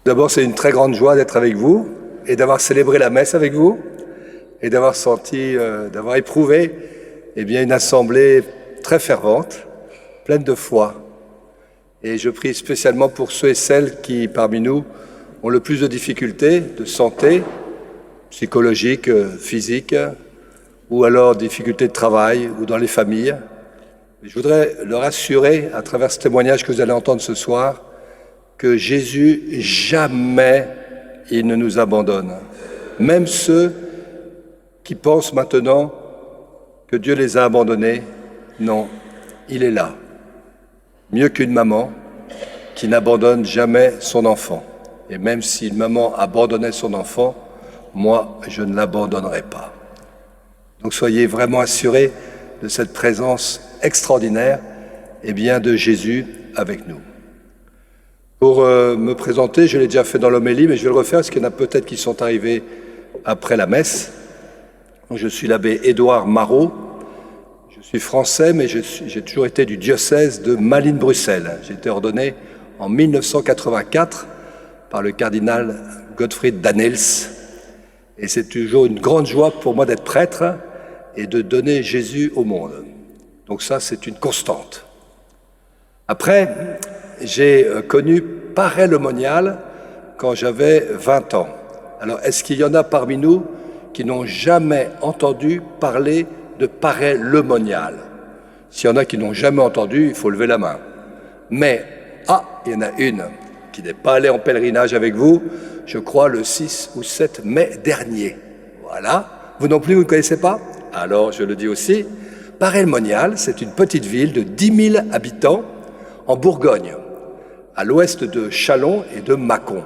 D'abord, c'est une très grande joie d'être avec vous et d'avoir célébré la messe avec vous et d'avoir d'avoir éprouvé une assemblée très fervente, pleine de foi. Et je prie spécialement pour ceux et celles qui, parmi nous, ont le plus de difficultés de santé, psychologique, physique, ou alors difficultés de travail ou dans les familles. Je voudrais leur assurer, à travers ce témoignage que vous allez entendre ce soir, que Jésus, jamais, il ne nous abandonne. Même ceux qui pensent maintenant que Dieu les a abandonnés, non, il est là. Mieux qu'une maman qui n'abandonne jamais son enfant. Et même si une maman abandonnait son enfant, moi, je ne l'abandonnerai pas. Donc soyez vraiment assurés de cette présence extraordinaire de Jésus avec nous. Pour me présenter, je l'ai déjà fait dans l'homélie, mais je vais le refaire parce qu'il y en a peut-être qui sont arrivés après la messe. Je suis l'abbé Édouard Marot, je suis français, mais j'ai toujours été du diocèse de Malines-Bruxelles. J'ai été ordonné en 1984 par le cardinal Gottfried Danneels. Et c'est toujours une grande joie pour moi d'être prêtre et de donner Jésus au monde. Donc ça, c'est une constante. Après, j'ai connu Paray-le-Monial quand j'avais 20 ans. Alors, est-ce qu'il y en a parmi nous qui n'ont jamais entendu parler de Paray-le-Monial? S'il y en a qui n'ont jamais entendu, il faut lever la main. Mais, il y en a une qui n'est pas allée en pèlerinage avec vous, je crois le 6 ou 7 mai dernier. Voilà. Vous non plus, vous ne connaissez pas? Alors, je le dis aussi. Paray-le-Monial, c'est une petite ville de 10 000 habitants en Bourgogne, à l'ouest de Châlons et de Mâcon,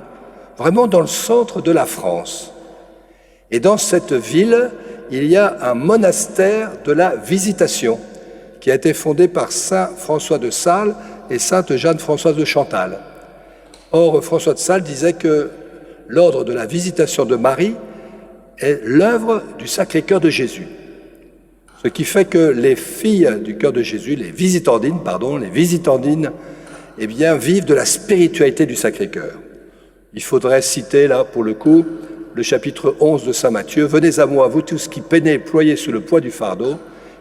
vraiment dans le centre de la France. Et dans cette ville, il y a un monastère de la Visitation qui a été fondé par saint François de Sales et sainte Jeanne-Françoise de Chantal. Or, François de Sales disait que l'ordre de la Visitation de Marie est l'œuvre du Sacré-Cœur de Jésus. Ce qui fait que les filles du cœur de Jésus, les visitandines, vivent de la spiritualité du Sacré-Cœur. Il faudrait citer, là, pour le coup, le chapitre 11 de saint Matthieu. « Venez à moi, vous tous qui peinez et ployez sous le poids du fardeau,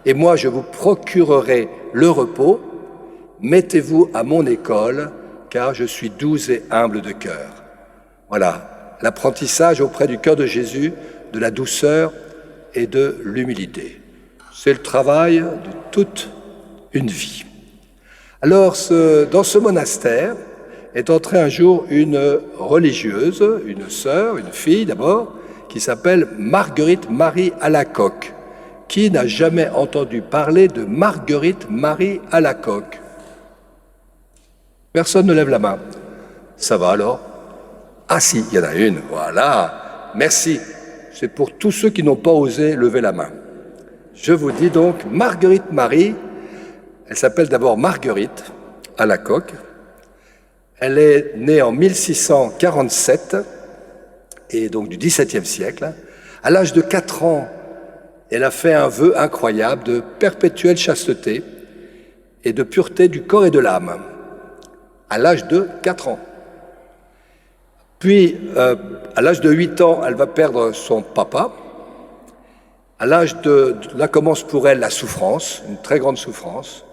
et moi je vous procurerai le repos. Mettez-vous à mon école, car je suis doux et humble de cœur. » Voilà, l'apprentissage auprès du cœur de Jésus, de la douceur et de l'humilité. C'est le travail de toute une vie. Alors, dans ce monastère est entrée un jour une religieuse, une sœur, une fille d'abord, qui s'appelle Marguerite Marie Alacoque. Qui n'a jamais entendu parler de Marguerite Marie Alacoque? Personne ne lève la main. Ça va alors? Ah si, il y en a une, voilà. Merci. C'est pour tous ceux qui n'ont pas osé lever la main. Je vous dis donc, Marguerite Marie, elle s'appelle d'abord Marguerite Alacoque. Elle est née en 1647, et donc du XVIIe siècle. À l'âge de 4 ans, elle a fait un vœu incroyable de perpétuelle chasteté et de pureté du corps et de l'âme. À l'âge de 4 ans. Puis, à l'âge de 8 ans, elle va perdre son papa. Là commence pour elle la souffrance, une très grande souffrance.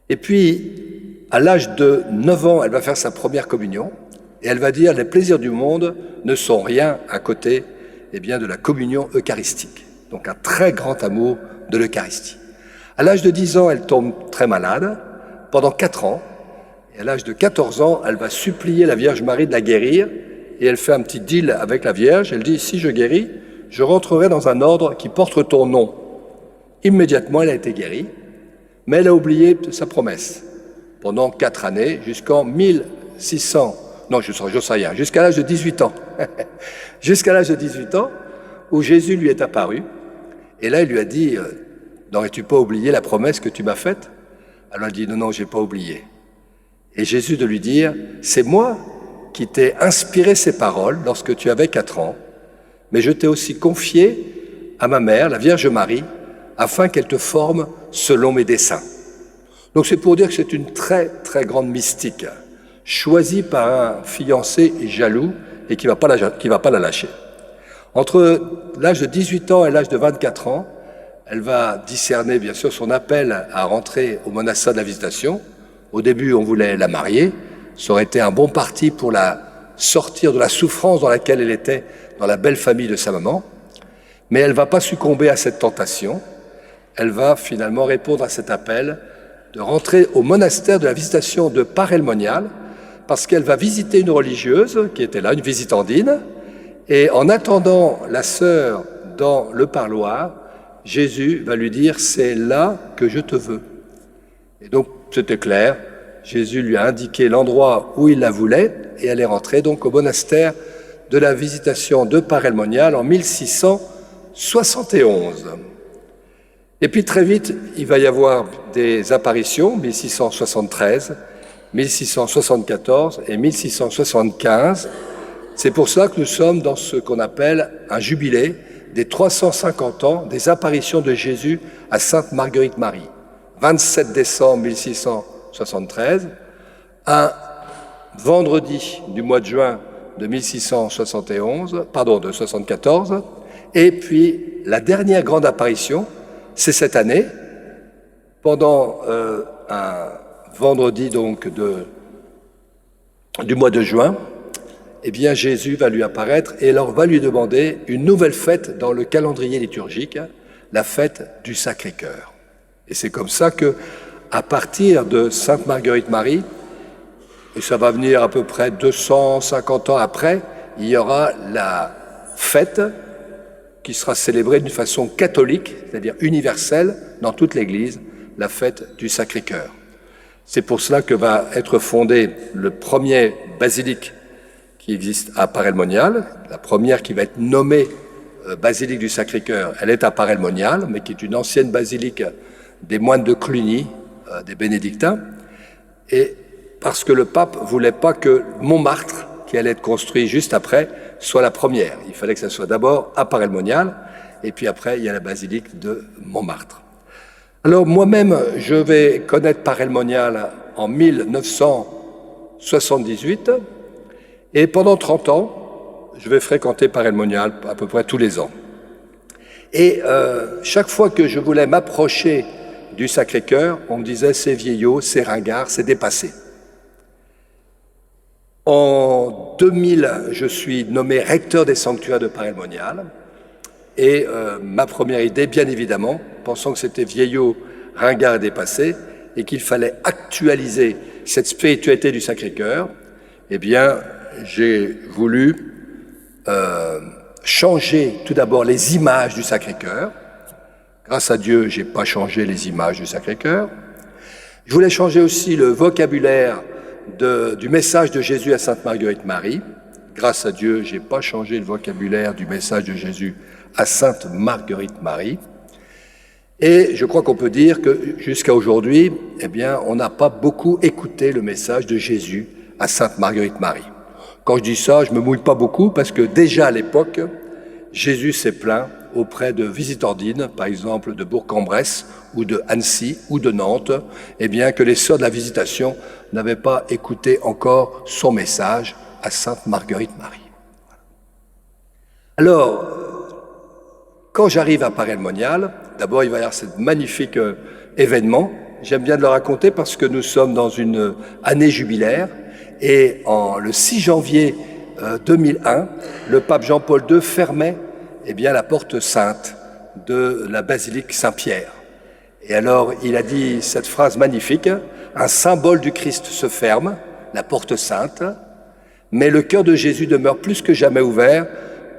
Et puis, à l'âge de 9 ans, elle va faire sa première communion et elle va dire « Les plaisirs du monde ne sont rien à côté de la communion eucharistique ». Donc un très grand amour de l'Eucharistie. À l'âge de 10 ans, elle tombe très malade pendant 4 ans. Et à l'âge de 14 ans, elle va supplier la Vierge Marie de la guérir et elle fait un petit deal avec la Vierge. Elle dit « Si je guéris, je rentrerai dans un ordre qui porte ton nom. » Immédiatement, elle a été guérie, mais elle a oublié sa promesse. Pendant 4 années, jusqu'en 1600, non, je sais rien, jusqu'à l'âge de 18 ans. Jusqu'à l'âge de 18 ans, où Jésus lui est apparu, et là, il lui a dit « N'aurais-tu pas oublié la promesse que tu m'as faite ?» Alors elle dit « Non, j'ai pas oublié. » Et Jésus de lui dire « C'est moi qui t'ai inspiré ces paroles lorsque tu avais 4 ans, mais je t'ai aussi confié à ma mère, la Vierge Marie, afin qu'elle te forme selon mes desseins. » Donc c'est pour dire que c'est une très, très grande mystique. choisie par un fiancé jaloux et qui va pas la lâcher. Entre l'âge de 18 ans et l'âge de 24 ans, elle va discerner bien sûr son appel à rentrer au monastère de la Visitation. Au début, on voulait la marier, ça aurait été un bon parti pour la sortir de la souffrance dans laquelle elle était, dans la belle famille de sa maman. Mais elle ne va pas succomber à cette tentation. Elle va finalement répondre à cet appel de rentrer au monastère de la Visitation de Paray-le-Monial, parce qu'elle va visiter une religieuse qui était là, une visitandine, et en attendant la sœur dans le parloir, Jésus va lui dire « c'est là que je te veux ». Et donc c'était clair, Jésus lui a indiqué l'endroit où il la voulait, et elle est rentrée donc au monastère de la Visitation de Paray-le-Monial en 1671. Et puis très vite, il va y avoir des apparitions, 1673, 1674 et 1675. C'est pour ça que nous sommes dans ce qu'on appelle un jubilé des 350 ans des apparitions de Jésus à Sainte-Marguerite-Marie. 27 décembre 1673, un vendredi du mois de juin de 74, et puis la dernière grande apparition, c'est cette année, pendant un vendredi donc du mois de juin, eh bien Jésus va lui apparaître et alors va lui demander une nouvelle fête dans le calendrier liturgique, la fête du Sacré-Cœur. Et c'est comme ça que, à partir de Sainte-Marguerite-Marie, et ça va venir à peu près 250 ans après, il y aura la fête qui sera célébrée d'une façon catholique, c'est-à-dire universelle, dans toute l'Église, la fête du Sacré-Cœur. C'est pour cela que va être fondé le premier basilique qui existe à Paray-le-Monial, la première qui va être nommée basilique du Sacré-Cœur, elle est à Paray-le-Monial, mais qui est une ancienne basilique des moines de Cluny, des bénédictins, et parce que le pape voulait pas que Montmartre, qui allait être construit juste après, soit la première. Il fallait que ça soit d'abord à Paray-le-Monial, et puis après, il y a la basilique de Montmartre. Alors moi-même, je vais connaître Paray-le-Monial en 1978, et pendant 30 ans, je vais fréquenter Paray-le-Monial à peu près tous les ans. Et chaque fois que je voulais m'approcher du Sacré-Cœur, on me disait « c'est vieillot, c'est ringard, c'est dépassé ». En 2000, je suis nommé recteur des sanctuaires de Paray-le-Monial. Et ma première idée, bien évidemment, pensant que c'était vieillot, ringard et dépassé, et qu'il fallait actualiser cette spiritualité du Sacré-Cœur, eh bien, j'ai voulu changer tout d'abord les images du Sacré-Cœur. Grâce à Dieu, je n'ai pas changé les images du Sacré-Cœur. Je voulais changer aussi le vocabulaire du message de Jésus à Sainte-Marguerite-Marie. Grâce à Dieu, je n'ai pas changé le vocabulaire du message de Jésus à Sainte-Marguerite-Marie. Et je crois qu'on peut dire que jusqu'à aujourd'hui, eh bien, on n'a pas beaucoup écouté le message de Jésus à Sainte-Marguerite-Marie. Quand je dis ça, je me mouille pas beaucoup parce que déjà à l'époque, Jésus s'est plaint auprès de visitandines, par exemple de Bourg-en-Bresse ou de Annecy ou de Nantes, eh bien que les sœurs de la Visitation n'avaient pas écouté encore son message à Sainte-Marguerite-Marie. Alors, quand j'arrive à Paray-le-Monial, d'abord il va y avoir ce magnifique événement. J'aime bien de le raconter parce que nous sommes dans une année jubilaire et le 6 janvier 2001, le pape Jean-Paul II fermait eh bien, la porte sainte de la basilique Saint-Pierre. Et alors, il a dit cette phrase magnifique, « Un symbole du Christ se ferme, la porte sainte, mais le cœur de Jésus demeure plus que jamais ouvert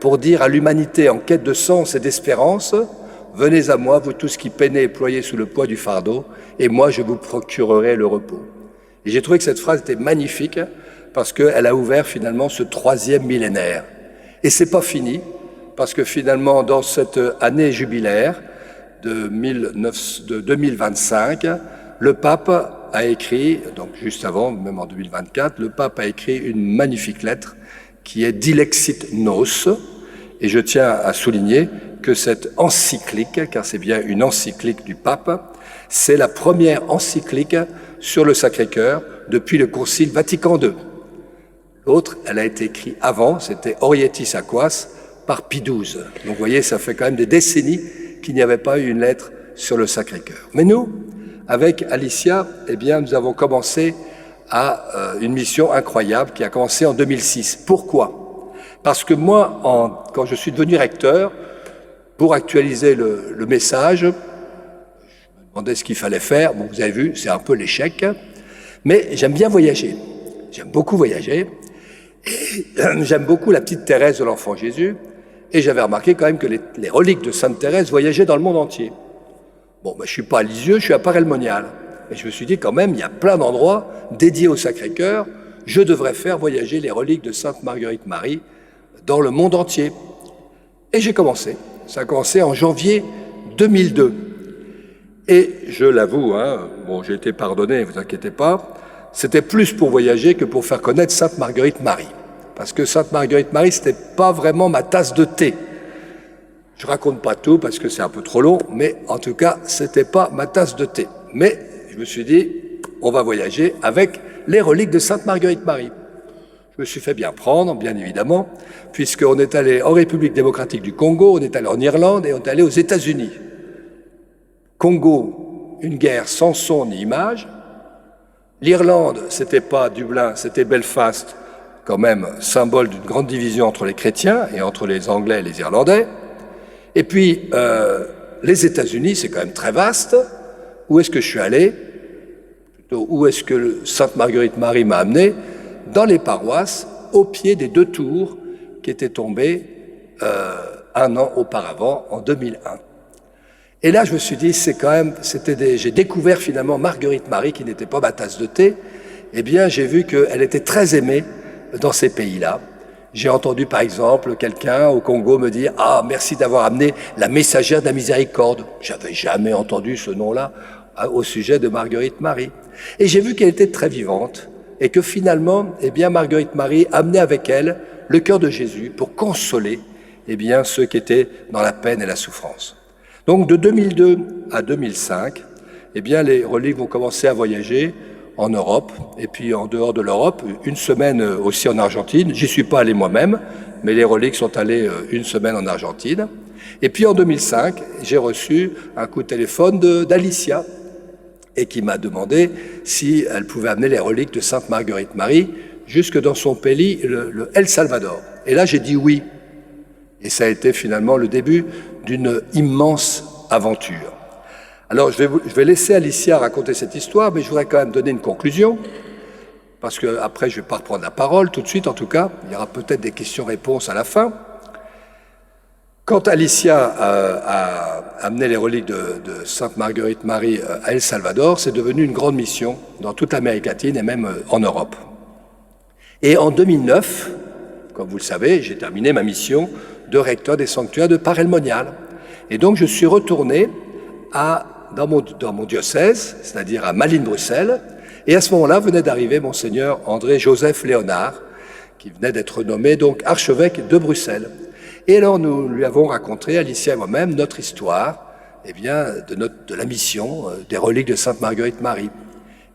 pour dire à l'humanité en quête de sens et d'espérance, « Venez à moi, vous tous qui peinez et ployez sous le poids du fardeau, et moi je vous procurerai le repos. » Et j'ai trouvé que cette phrase était magnifique parce qu'elle a ouvert finalement ce 3e millénaire. Et c'est pas fini, parce que finalement, dans cette année jubilaire de 2025, le pape a écrit, donc juste avant, même en 2024, le pape a écrit une magnifique lettre qui est Dilexit Nos, et je tiens à souligner que cette encyclique, car c'est bien une encyclique du pape, c'est la première encyclique sur le Sacré-Cœur depuis le Concile Vatican II. L'autre, elle a été écrite avant, c'était Orietis Aquas par Pie XII. Donc vous voyez, ça fait quand même des décennies qu'il n'y avait pas eu une lettre sur le Sacré-Cœur. Mais nous, avec Alicia, eh bien, nous avons commencé à une mission incroyable qui a commencé en 2006. Pourquoi? Parce que moi, quand je suis devenu recteur, pour actualiser le message, je me demandais ce qu'il fallait faire. Bon, vous avez vu, c'est un peu l'échec. Mais j'aime bien voyager. J'aime beaucoup voyager. Et j'aime beaucoup la petite Thérèse de l'Enfant Jésus. Et j'avais remarqué quand même que les reliques de Sainte Thérèse voyageaient dans le monde entier. Bon, ben, je suis pas à Lisieux, je suis à Paray-le-Monial. Et je me suis dit quand même, il y a plein d'endroits dédiés au Sacré-Cœur. Je devrais faire voyager les reliques de Sainte Marguerite Marie dans le monde entier. Et j'ai commencé. Ça a commencé en janvier 2002. Et je l'avoue, hein, bon, j'ai été pardonné, vous inquiétez pas, c'était plus pour voyager que pour faire connaître Sainte Marguerite Marie. Parce que Sainte Marguerite Marie, c'était pas vraiment ma tasse de thé. Je raconte pas tout parce que c'est un peu trop long, mais en tout cas, c'était pas ma tasse de thé. Mais je me suis dit, on va voyager avec les reliques de Sainte Marguerite Marie. Je me suis fait bien prendre, bien évidemment, puisqu'on est allé en République démocratique du Congo, on est allé en Irlande et on est allé aux États-Unis. Congo, une guerre sans son ni image. L'Irlande, c'était pas Dublin, c'était Belfast, quand même symbole d'une grande division entre les chrétiens et entre les Anglais et les Irlandais. Et puis, les États-Unis, c'est quand même très vaste. Où est-ce que je suis allé? Plutôt, où est-ce que Sainte Marguerite Marie m'a amené? Dans les paroisses, au pied des 2 tours qui étaient tombées un an auparavant, en 2001. Et là, je me suis dit, j'ai découvert finalement Marguerite Marie, qui n'était pas ma tasse de thé. Eh bien, j'ai vu qu'elle était très aimée dans ces pays-là. J'ai entendu, par exemple, quelqu'un au Congo me dire « Ah, merci d'avoir amené la messagère de la miséricorde ». J'avais jamais entendu ce nom-là au sujet de Marguerite Marie. Et j'ai vu qu'elle était très vivante et que finalement, eh bien, Marguerite Marie amenait avec elle le cœur de Jésus pour consoler, eh bien, ceux qui étaient dans la peine et la souffrance. Donc, de 2002 à 2005, eh bien, les reliques vont commencer à voyager en Europe, et puis en dehors de l'Europe, une semaine aussi en Argentine. J'y suis pas allé moi-même, mais les reliques sont allées une semaine en Argentine. Et puis en 2005, j'ai reçu un coup de téléphone d'Alicia, et qui m'a demandé si elle pouvait amener les reliques de Sainte Marguerite Marie jusque dans son pays, le El Salvador. Et là, j'ai dit oui. Et ça a été finalement le début d'une immense aventure. Alors, je vais laisser Alicia raconter cette histoire, mais je voudrais quand même donner une conclusion, parce que après, je ne vais pas reprendre la parole tout de suite, en tout cas. Il y aura peut-être des questions-réponses à la fin. Quand Alicia a amené les reliques de Sainte Marguerite Marie à El Salvador, c'est devenu une grande mission dans toute l'Amérique latine et même en Europe. Et en 2009, comme vous le savez, j'ai terminé ma mission de recteur des sanctuaires de Paray-le-Monial. Et donc, je suis retourné dans mon diocèse, c'est-à-dire à Malines-Bruxelles, et à ce moment-là venait d'arriver Monseigneur André-Joseph Léonard, qui venait d'être nommé donc archevêque de Bruxelles. Et alors nous lui avons raconté, Alicia et moi-même, notre histoire, eh bien, de la mission des reliques de Sainte Marguerite Marie.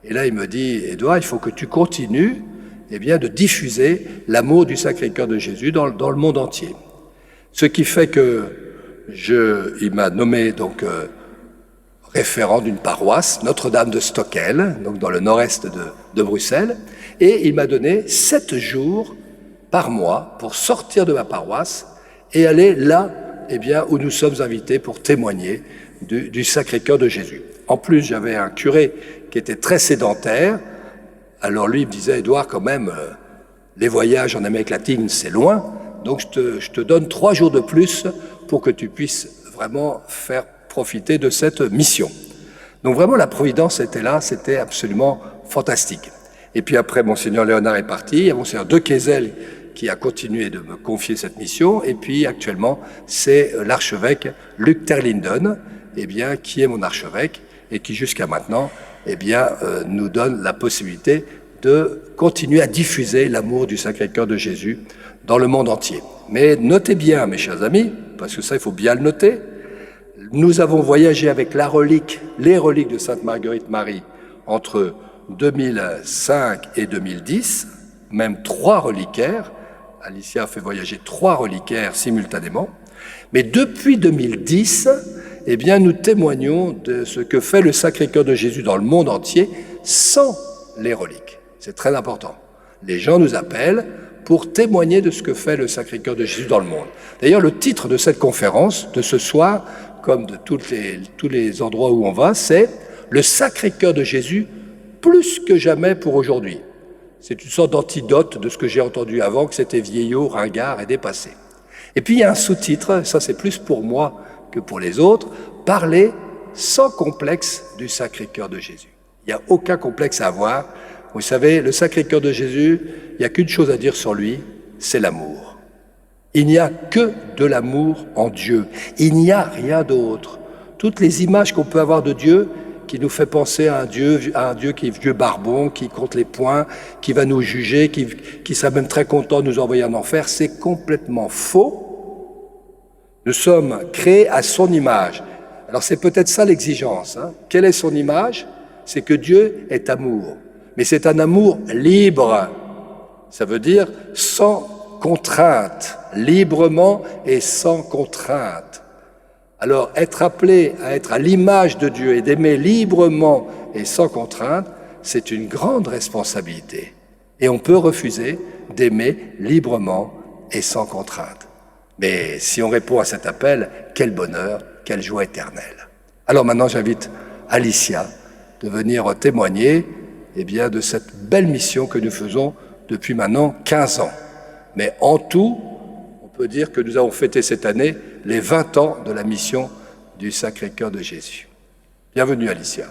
Et là il me dit, Édouard, il faut que tu continues, eh bien, de diffuser l'amour du Sacré-Cœur de Jésus dans le monde entier. Ce qui fait que il m'a nommé donc référent d'une paroisse, Notre-Dame de Stockel, donc dans le nord-est de Bruxelles, et il m'a donné 7 jours par mois pour sortir de ma paroisse et aller là, eh bien, où nous sommes invités pour témoigner du Sacré-Cœur de Jésus. En plus, j'avais un curé qui était très sédentaire. Alors lui, il me disait, Édouard, quand même, les voyages en Amérique latine, c'est loin, donc je te donne 3 jours de plus pour que tu puisses vraiment faire profiter de cette mission. Donc vraiment, la providence était là, c'était absolument fantastique. Et puis après, Monseigneur Léonard est parti, il y a Monseigneur de Quézel qui a continué de me confier cette mission, et puis actuellement, c'est l'archevêque Luc Terlinden, eh bien, qui est mon archevêque, et qui jusqu'à maintenant, eh bien, nous donne la possibilité de continuer à diffuser l'amour du Sacré-Cœur de Jésus dans le monde entier. Mais notez bien, mes chers amis, parce que ça, il faut bien le noter, nous avons voyagé avec les reliques de Sainte Marguerite Marie entre 2005 et 2010, même 3 reliquaires. Alicia a fait voyager 3 reliquaires simultanément. Mais depuis 2010, eh bien, nous témoignons de ce que fait le Sacré-Cœur de Jésus dans le monde entier sans les reliques. C'est très important. Les gens nous appellent pour témoigner de ce que fait le Sacré-Cœur de Jésus dans le monde. D'ailleurs, le titre de cette conférence, de ce soir, comme de tous les endroits où on va, c'est « Le Sacré-Cœur de Jésus, plus que jamais pour aujourd'hui ». C'est une sorte d'antidote de ce que j'ai entendu avant, que c'était vieillot, ringard et dépassé. Et puis il y a un sous-titre, ça c'est plus pour moi que pour les autres, « Parler sans complexe du Sacré-Cœur de Jésus ». Il n'y a aucun complexe à avoir. Vous savez, le Sacré-Cœur de Jésus, il n'y a qu'une chose à dire sur lui, c'est l'amour. Il n'y a que de l'amour en Dieu. Il n'y a rien d'autre. Toutes les images qu'on peut avoir de Dieu, qui nous fait penser à un Dieu qui est vieux barbon, qui compte les points, qui va nous juger, qui serait même très content de nous envoyer en enfer, c'est complètement faux. Nous sommes créés à son image. Alors c'est peut-être ça l'exigence. Quelle est son image? C'est que Dieu est amour. Mais c'est un amour libre. Ça veut dire sans contrainte, librement et sans contrainte. Alors, être appelé à être à l'image de Dieu et d'aimer librement et sans contrainte, c'est une grande responsabilité. Et on peut refuser d'aimer librement et sans contrainte. Mais si on répond à cet appel, quel bonheur, quelle joie éternelle. Alors maintenant, j'invite Alicia de venir témoigner de cette belle mission que nous faisons depuis maintenant 15 ans. Mais en tout, on peut dire que nous avons fêté cette année les 20 ans de la mission du Sacré-Cœur de Jésus. Bienvenue Alicia.